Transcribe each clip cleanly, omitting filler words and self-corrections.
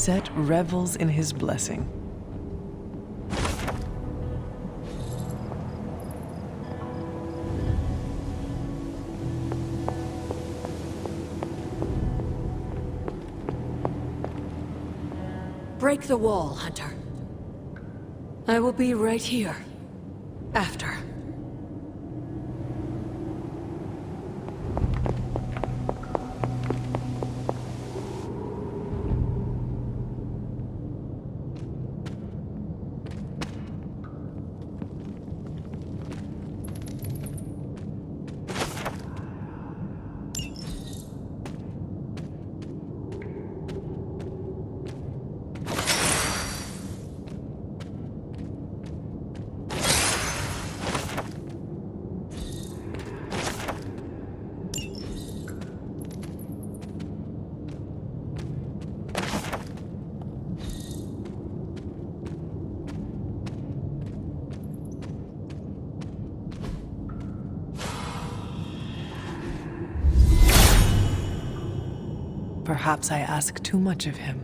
Set revels in his blessing. Break the wall, Hunter. I will be right here. After. Perhaps I ask too much of him.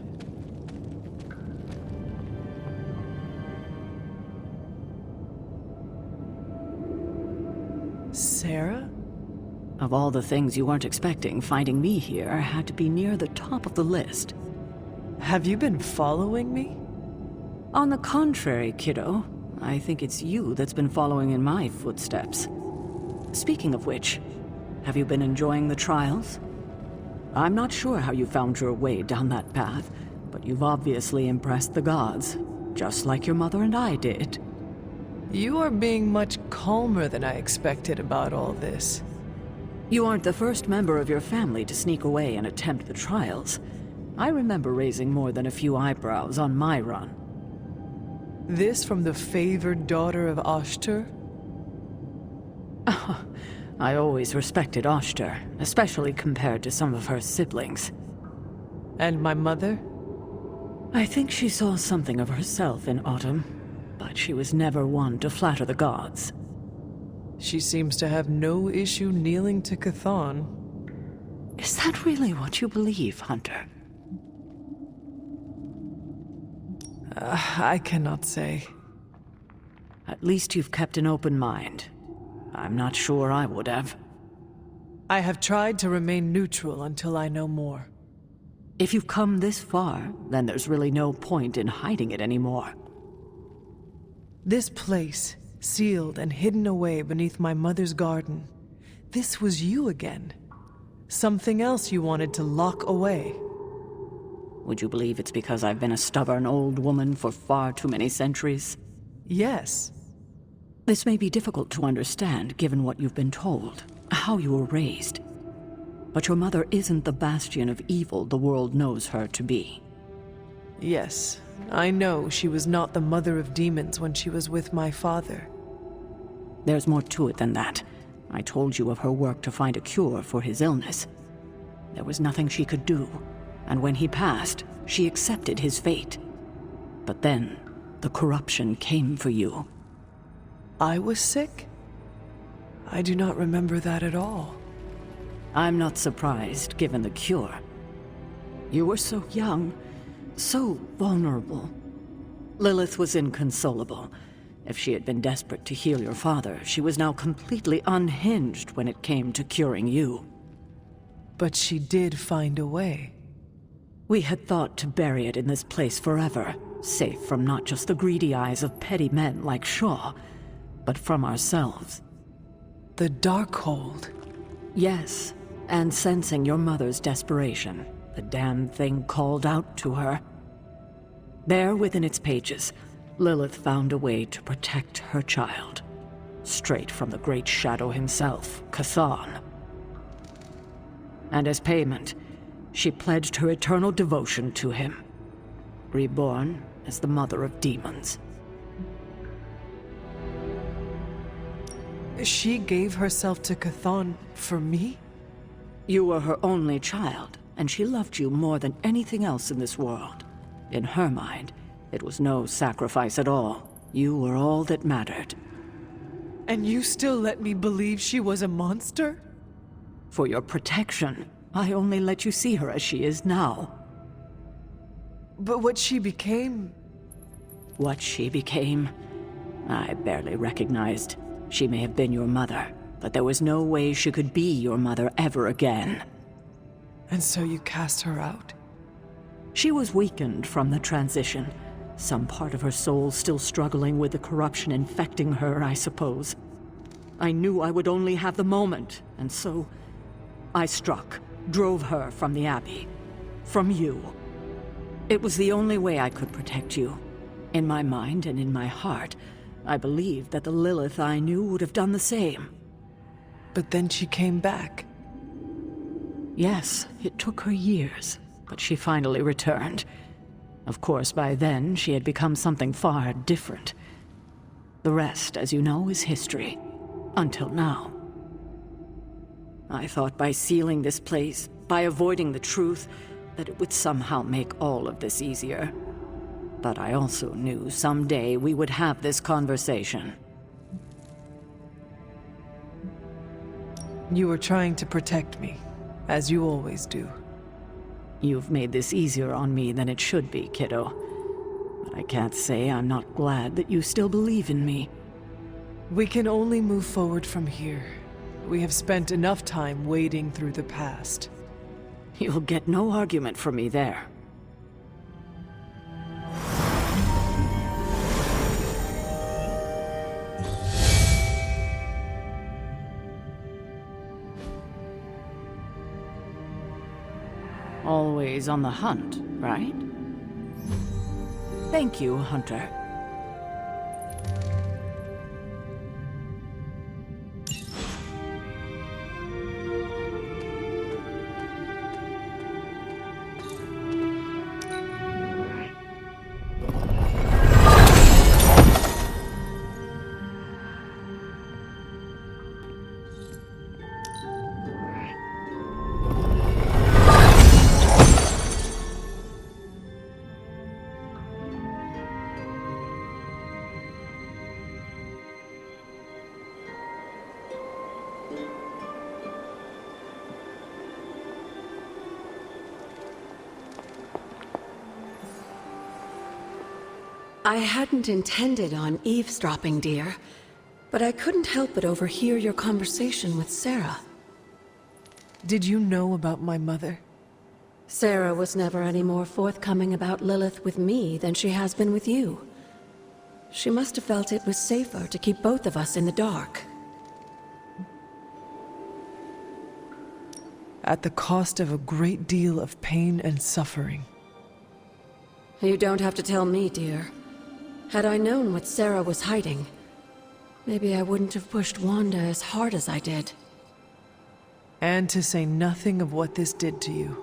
Sarah? Of all the things you weren't expecting, finding me here had to be near the top of the list. Have you been following me? On the contrary, kiddo, I think it's you that's been following in my footsteps. Speaking of which, have you been enjoying the trials? I'm not sure how you found your way down that path, but you've obviously impressed the gods, just like your mother and I did. You are being much calmer than I expected about all this. You aren't the first member of your family to sneak away and attempt the trials. I remember raising more than a few eyebrows on my run. This from the favored daughter of Ashtar? I always respected Ashtar, especially compared to some of her siblings. And my mother? I think she saw something of herself in Autumn, but she was never one to flatter the gods. She seems to have no issue kneeling to Chthon. Is that really what you believe, Hunter? I cannot say. At least you've kept an open mind. I'm not sure I would have. I have tried to remain neutral until I know more. If you've come this far, then there's really no point in hiding it anymore. This place, sealed and hidden away beneath my mother's garden, this was you again. Something else you wanted to lock away. Would you believe it's because I've been a stubborn old woman for far too many centuries? Yes. This may be difficult to understand given what you've been told, how you were raised. But your mother isn't the bastion of evil the world knows her to be. Yes, I know she was not the mother of demons when she was with my father. There's more to it than that. I told you of her work to find a cure for his illness. There was nothing she could do, and when he passed, she accepted his fate. But then, the corruption came for you. I was sick? I do not remember that at all. I'm not surprised, given the cure. You were so young, so vulnerable. Lilith was inconsolable. If she had been desperate to heal your father, she was now completely unhinged when it came to curing you. But she did find a way. We had thought to bury it in this place forever, safe from not just the greedy eyes of petty men like Shaw, but from ourselves. The Darkhold. Yes, and sensing your mother's desperation, the damn thing called out to her. There within its pages, Lilith found a way to protect her child, straight from the Great Shadow himself, Chthon. And as payment, she pledged her eternal devotion to him, reborn as the mother of demons. She gave herself to Chthon for me? You were her only child, and she loved you more than anything else in this world. In her mind, it was no sacrifice at all. You were all that mattered. And you still let me believe she was a monster? For your protection, I only let you see her as she is now. But what she became... What she became, I barely recognized. She may have been your mother, but there was no way she could be your mother ever again. And so you cast her out? She was weakened from the transition. Some part of her soul still struggling with the corruption infecting her, I suppose. I knew I would only have the moment, and so I struck, drove her from the Abbey. From you. It was the only way I could protect you. In my mind and in my heart, I believed that the Lilith I knew would have done the same. But then she came back. Yes, it took her years, but she finally returned. Of course, by then, she had become something far different. The rest, as you know, is history. Until now. I thought by sealing this place, by avoiding the truth, that it would somehow make all of this easier. But I also knew someday we would have this conversation. You were trying to protect me, as you always do. You've made this easier on me than it should be, kiddo. But I can't say I'm not glad that you still believe in me. We can only move forward from here. We have spent enough time wading through the past. You'll get no argument from me there. Always on the hunt, right? Thank you, Hunter. I hadn't intended on eavesdropping, dear, but I couldn't help but overhear your conversation with Sarah. Did you know about my mother? Sarah was never any more forthcoming about Lilith with me than she has been with you. She must have felt it was safer to keep both of us in the dark. At the cost of a great deal of pain and suffering. You don't have to tell me, dear. Had I known what Sarah was hiding, maybe I wouldn't have pushed Wanda as hard as I did. And to say nothing of what this did to you.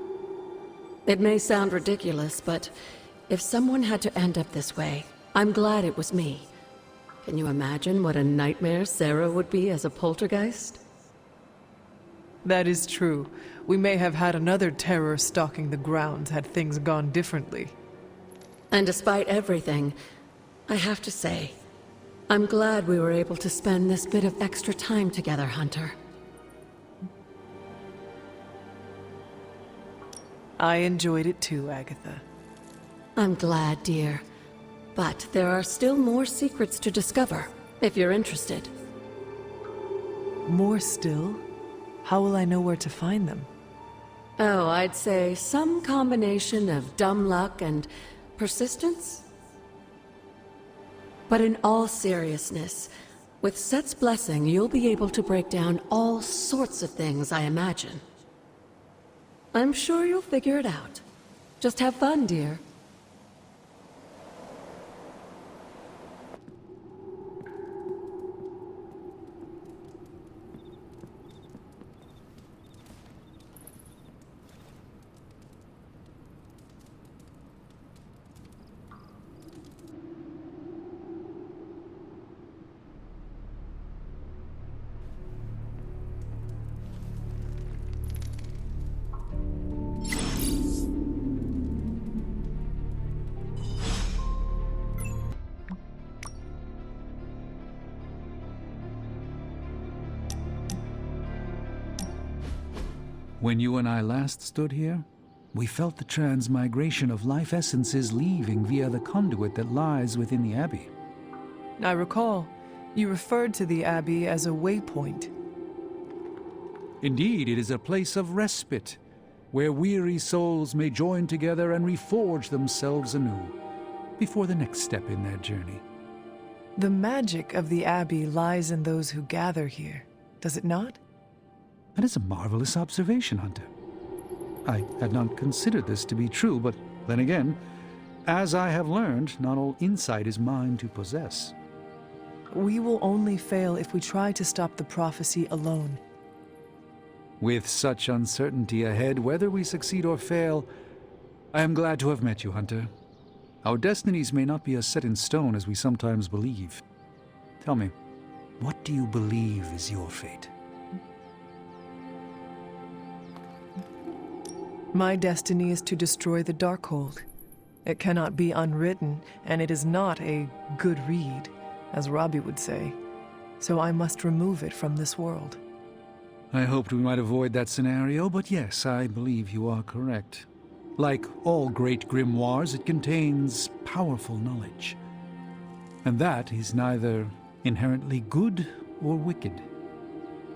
It may sound ridiculous, but if someone had to end up this way, I'm glad it was me. Can you imagine what a nightmare Sarah would be as a poltergeist? That is true. We may have had another terror stalking the grounds had things gone differently. And despite everything, I have to say, I'm glad we were able to spend this bit of extra time together, Hunter. I enjoyed it too, Agatha. I'm glad, dear. But there are still more secrets to discover, if you're interested. More still? How will I know where to find them? Oh, I'd say some combination of dumb luck and persistence? But in all seriousness, with Set's blessing, you'll be able to break down all sorts of things, I imagine. I'm sure you'll figure it out. Just have fun, dear. When you and I last stood here, we felt the transmigration of life essences leaving via the conduit that lies within the Abbey. I recall, you referred to the Abbey as a waypoint. Indeed, it is a place of respite, where weary souls may join together and reforge themselves anew, before the next step in their journey. The magic of the Abbey lies in those who gather here, does it not? That is a marvelous observation, Hunter. I had not considered this to be true, but then again, as I have learned, not all insight is mine to possess. We will only fail if we try to stop the prophecy alone. With such uncertainty ahead, whether we succeed or fail, I am glad to have met you, Hunter. Our destinies may not be as set in stone as we sometimes believe. Tell me, what do you believe is your fate? My destiny is to destroy the Darkhold. It cannot be unwritten, and it is not a good read, as Robbie would say. So I must remove it from this world. I hoped we might avoid that scenario, but yes, I believe you are correct. Like all great grimoires, it contains powerful knowledge. And that is neither inherently good or wicked.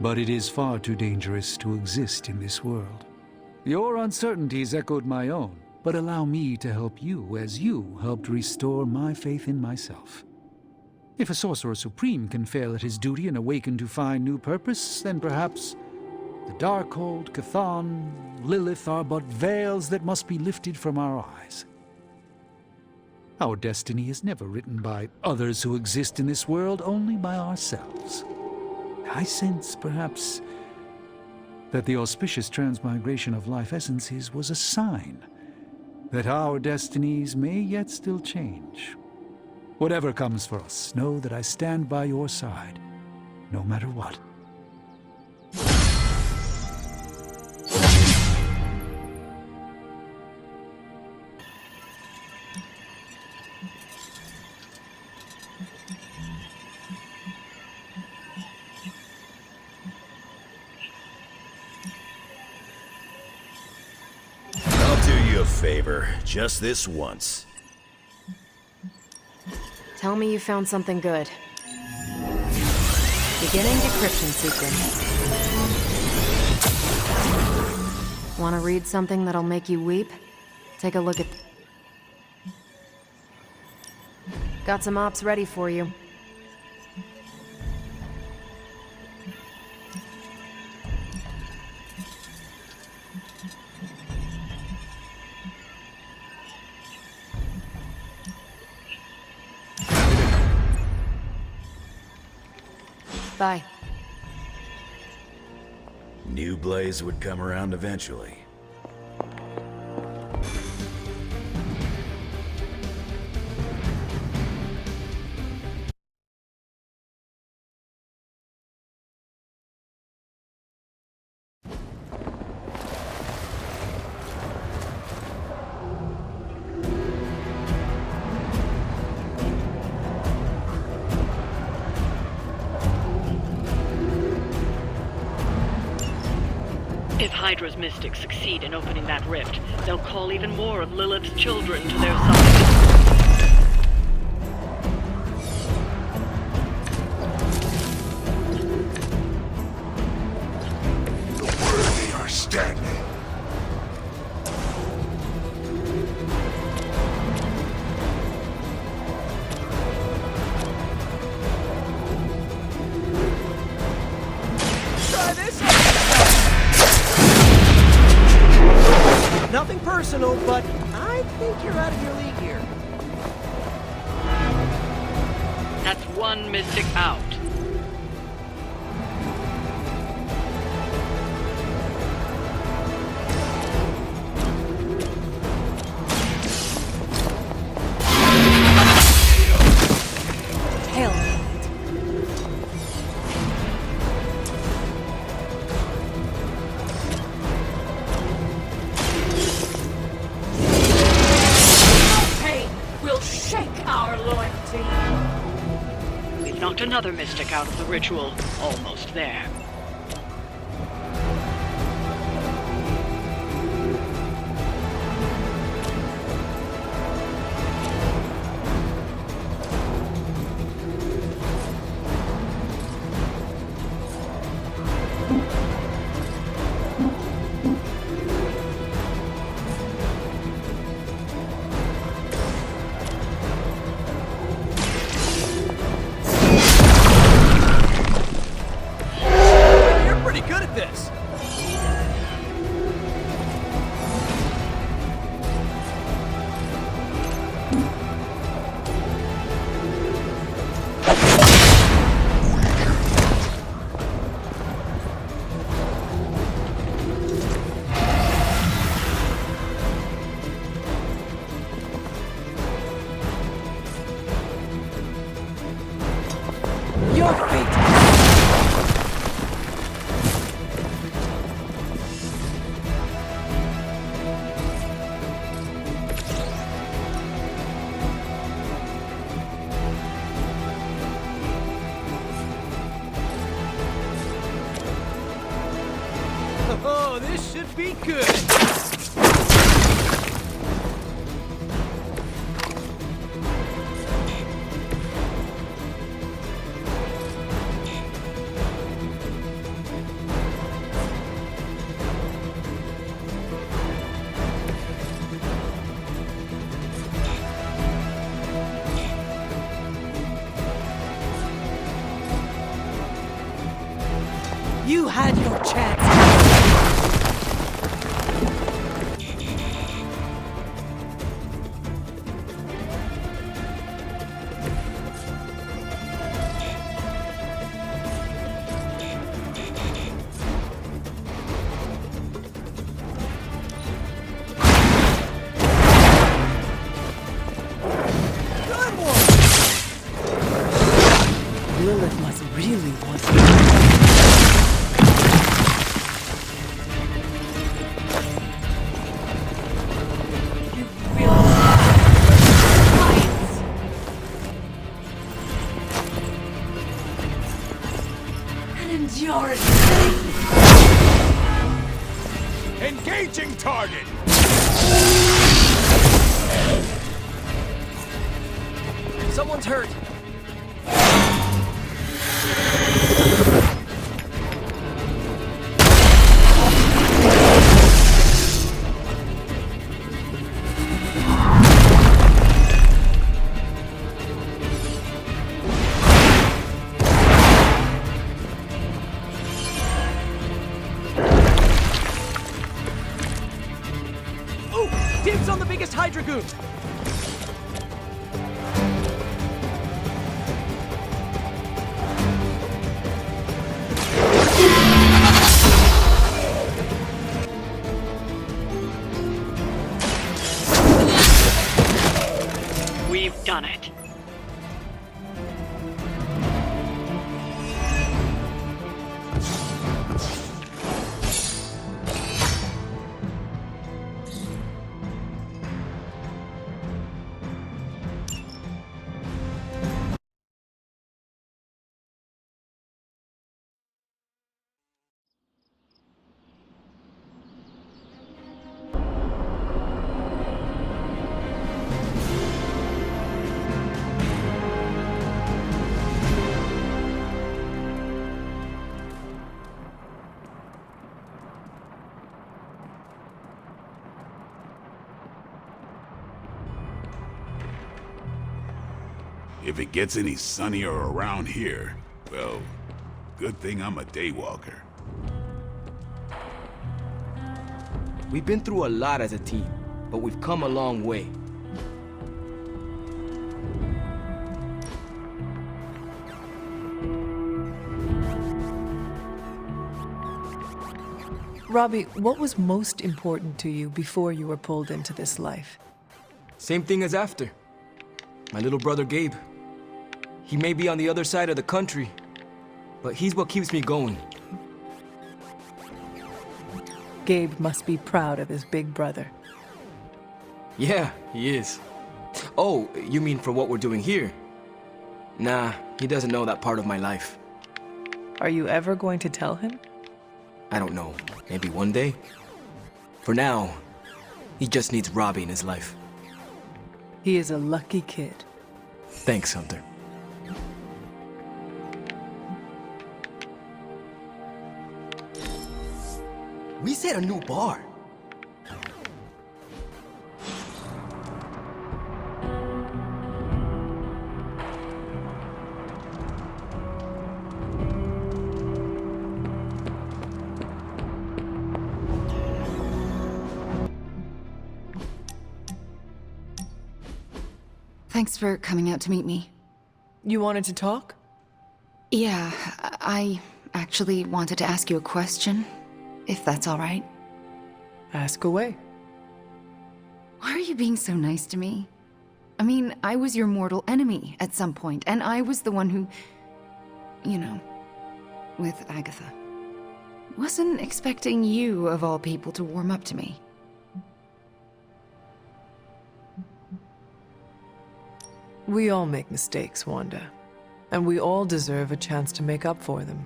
But it is far too dangerous to exist in this world. Your uncertainties echoed my own, but allow me to help you as you helped restore my faith in myself. If a Sorcerer Supreme can fail at his duty and awaken to find new purpose, then perhaps the Darkhold, Chthon, Lilith are but veils that must be lifted from our eyes. Our destiny is never written by others who exist in this world, only by ourselves. I sense, perhaps, that the auspicious transmigration of life essences was a sign that our destinies may yet still change. Whatever comes for us, know that I stand by your side, no matter what. Favor, just this once. Tell me you found something good. Beginning decryption sequence. Want to read something that'll make you weep? Take a look at... Got some ops ready for you. Bye. New Blaze would come around eventually. If Hydra's mystics succeed in opening that rift, they'll call even more of Lilith's children to their side. The worthy are standing. Nothing personal, but I think you're out of your league here. That's one mystic out. Another mystic out of the ritual. Almost there. your fate! Oh, this should be good! You had your chance! Lilith must really want to. Engaging target! Someone's hurt. Dibs on the biggest Hydra goon! We've done it. If it gets any sunnier around here, well, good thing I'm a daywalker. We've been through a lot as a team, but we've come a long way. Robbie, what was most important to you before you were pulled into this life? Same thing as after. My little brother Gabe. He may be on the other side of the country, but he's what keeps me going. Gabe must be proud of his big brother. Yeah, he is. Oh, you mean for what we're doing here? Nah, he doesn't know that part of my life. Are you ever going to tell him? I don't know. Maybe one day? For now, he just needs Robbie in his life. He is a lucky kid. Thanks, Hunter. We set a new bar. Thanks for coming out to meet me. You wanted to talk? Yeah, I actually wanted to ask you a question, if that's all right. Ask away. Why are you being so nice to me? I mean, I was your mortal enemy at some point, and I was the one who... you know, with Agatha. Wasn't expecting you, of all people, to warm up to me. We all make mistakes, Wanda. And we all deserve a chance to make up for them.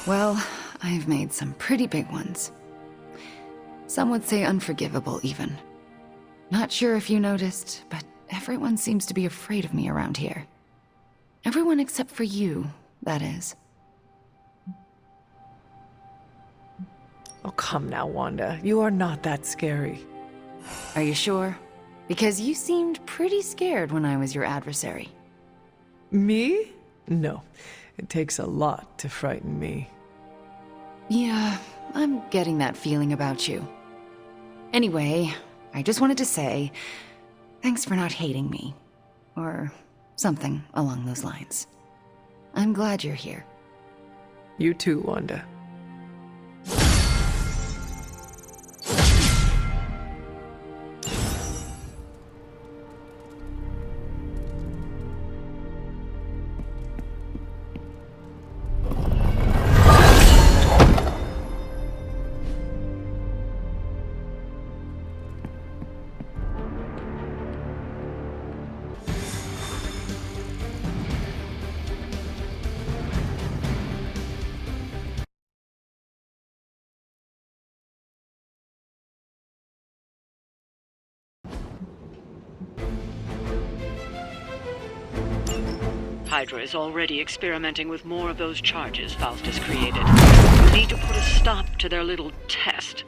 Well, I've made some pretty big ones. Some would say unforgivable, even. Not sure if you noticed, but everyone seems to be afraid of me around here. Everyone except for you, that is. Oh, come now, Wanda. You are not that scary. Are you sure? Because you seemed pretty scared when I was your adversary. Me? No. It takes a lot to frighten me. Yeah, I'm getting that feeling about you. Anyway, I just wanted to say, thanks for not hating me. Or something along those lines. I'm glad you're here. You too, Wanda. Hydra is already experimenting with more of those charges Faustus created. You need to put a stop to their little test.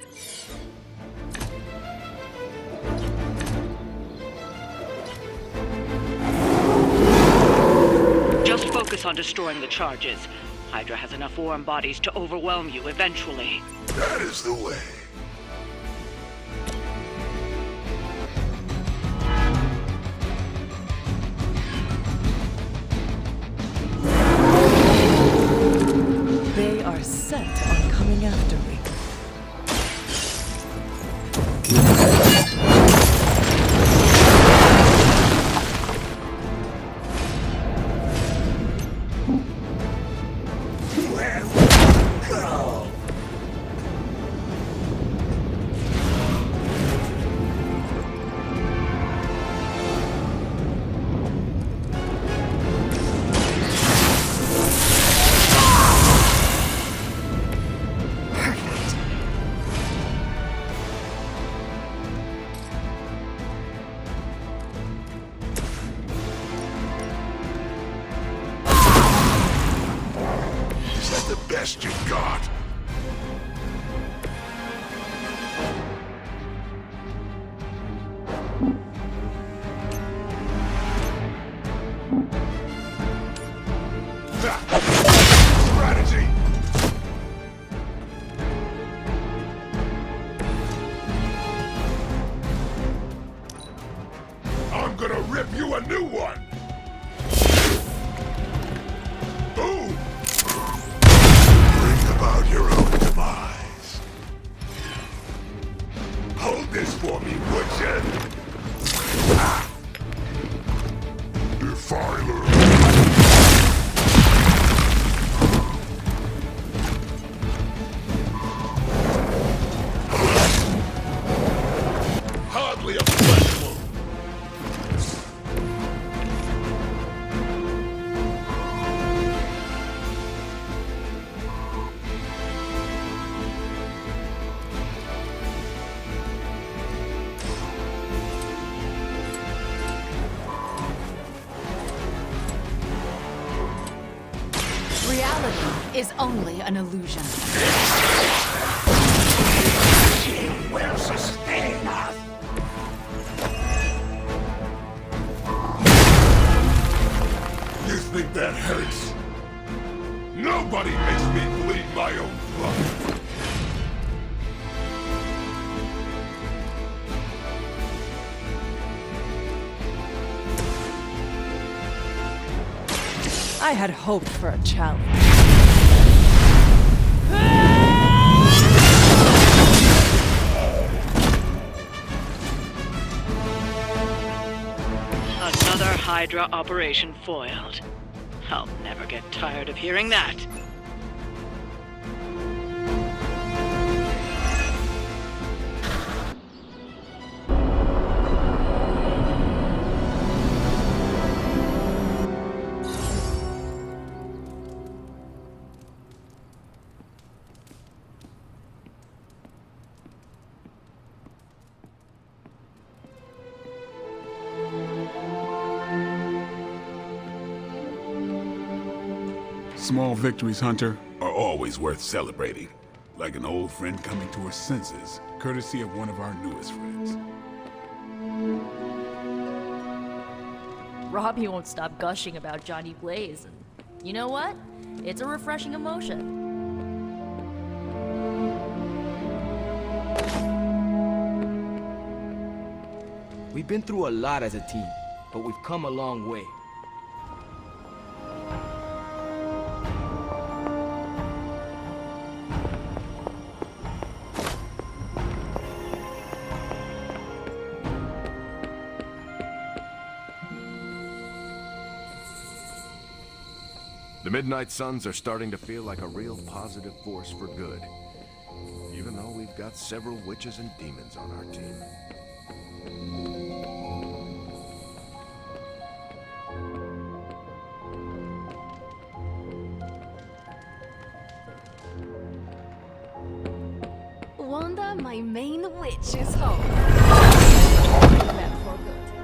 Just focus on destroying the charges. Hydra has enough warm bodies to overwhelm you eventually. That is the way. They are set on coming after me. Best you've got. Strategy. I'm gonna rip you a new one. Boom. About your own demise. Hold this for me, would you? Defiler. Hardly a flesh wound. Reality is only an illusion. She will sustain us. You think that hurts? Nobody makes me bleed my own blood. I had hoped for a challenge. Another Hydra operation foiled. I'll never get tired of hearing that. Small victories, Hunter, are always worth celebrating. Like an old friend coming to her senses, courtesy of one of our newest friends. Robbie won't stop gushing about Johnny Blaze, and you know what? It's a refreshing emotion. We've been through a lot as a team, but we've come a long way. The Midnight Suns are starting to feel like a real positive force for good. Even though we've got several witches and demons on our team. Wanda, my main witch, is home. Back for good.